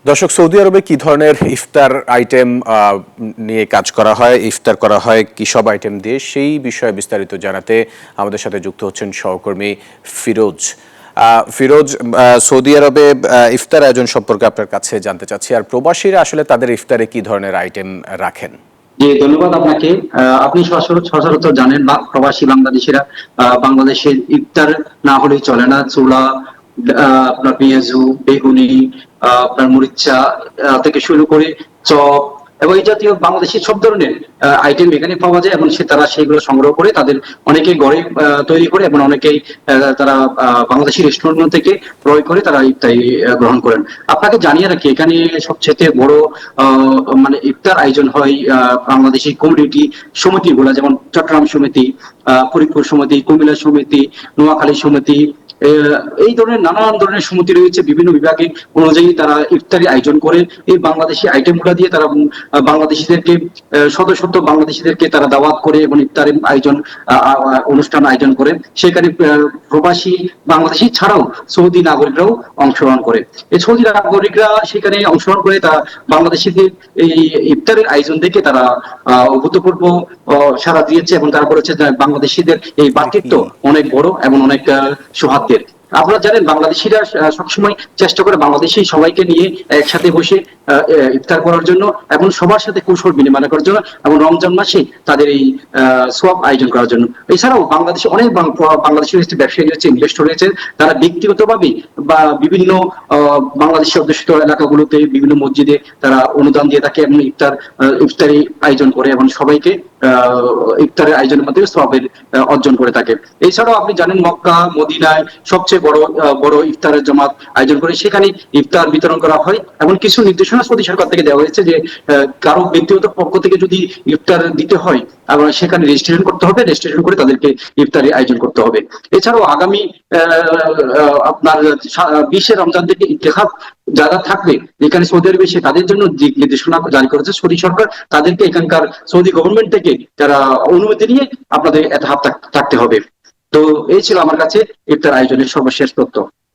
দর্শক, সৌদি আরবে কি ধরনের ইফতার আইটেম নিয়ে কাজ করা হয়, ইফতার করা হয় কি সব আইটেম দিয়ে, সেই বিষয়ে বিস্তারিত জানাতে আমাদের সাথে যুক্ত হচ্ছেন সহকর্মী ফিরোজ। ফিরোজ, সৌদি আরবে ইফতার আয়োজন সম্পর্কে আপনার কাছে জানতে চাচ্ছি, আর প্রবাসীরা আসলে তাদের ইফতারে কি ধরনের আইটেম রাখেন? জি, ধন্যবাদ আপনাকে। আপনি সচরাচর জানেন বা প্রবাসী বাংলাদেশিরা বাংলাদেশের ইফতার না হলেই চলে না। চুলা, আপনার পেঁয়াজু, বেগুনি, আপনার মরিচা থেকে শুরু করে চপ এবং এই জাতীয় বাংলাদেশি সব ধরনের আইটেম এখানে পাওয়া যায় এবং তারা সেগুলো সংগ্রহ করে তাদের অনেকেই ঘরে তৈরি করে এবং অনেকেই তারা বাংলাদেশি রেস্টুরেন্ট থেকে ক্রয় করে তারা ইফতারি গ্রহণ করেন। আপনাকে জানিয়ে রাখি, এখানে সবচেয়ে বড় মানে ইফতার আয়োজন হয় বাংলাদেশি কমিউনিটি সমিতিগুলো, যেমন চট্টগ্রাম সমিতি, ফরিদপুর সমিতি, কুমিল্লা সমিতি, নোয়াখালী সমিতি, এই ধরনের নানান ধরনের সমিতি রয়েছে। বিভিন্ন বিভাগে অনুযায়ী তারা ইফতারি আয়োজন করে এই বাংলাদেশি আইটেম গুলা দিয়ে তারা বাংলাদেশিদেরকে শত শত বাংলাদেশিদেরকে তারা দাওয়াত করে এবং ইফতারের আয়োজন অনুষ্ঠান আয়োজন করে। সেখানে প্রবাসী বাংলাদেশি ছাড়াও সৌদি নাগরিকরাও অংশগ্রহণ করে। এই সৌদি নাগরিকরা সেখানে অংশগ্রহণ করে তারা বাংলাদেশিদের এই ইফতারের আয়োজন দেখে তারা অভূতপূর্ব সাড়া দিয়েছে এবং তারা বলেছে যে বাংলাদেশিদের এই বাতৃত্ব অনেক বড় এবং অনেক সৌহার্দ্যের। আপনারা জানেন বাংলাদেশিরা সবসময় চেষ্টা করে বাংলাদেশি সবাইকে নিয়ে একসাথে বসে ইফতার করার জন্য এবং সবার সাথে কুশল বিনিময় করার জন্য এবং রমজান মাসে তাদের এই সোয়াব আয়োজন করার জন্য। এছাড়াও বাংলাদেশে অনেক বাংলাদেশি রয়েছে, ব্যবসায়ী রয়েছে, ইনভেস্টর রয়েছে, তারা ব্যক্তিগতভাবে বা বিভিন্ন বাংলাদেশের অধ্যুষিত এলাকাগুলোতে বিভিন্ন মসজিদে তারা অনুদান দিয়ে থাকে এবং ইফতারি আয়োজন করে এবং সবাইকে ইফতারের আয়োজনের মাধ্যমে সওয়াবের অর্জন করে থাকে। এছাড়াও আপনি জানেন মক্কা মদিনায় সবচেয়ে বড় বড় ইফতারের জামাত আয়োজন করে, সেখানে ইফতার বিতরণ করা হয় এবং কিছু নির্দেশনা সৌদি সরকার থেকে দেওয়া হয়েছে যে কারো ব্যক্তিগত পক্ষ থেকে যদি ইফতার দিতে হয় সেখানে রেজিস্ট্রেশন করতে হবে, রেজিস্ট্রেশন করে তাদেরকে ইফতারি আয়োজন করতে হবে। এছাড়াও আগামী আপনার 20 রমজান থেকে ইত্তেখাব যারা থাকবে এখানে সৌদি আরবে এসে তাদের জন্য দিক নির্দেশনা জারি করেছে সৌদি সরকার। তাদেরকে এখানকার সৌদি গভর্নমেন্ট থেকে যারা অনুমতি নিয়ে আপনাদের এতাহাব থাকতে হবে। তো এই ছিল আমার কাছে ইফতার আয়োজনের সর্বশেষ তথ্য।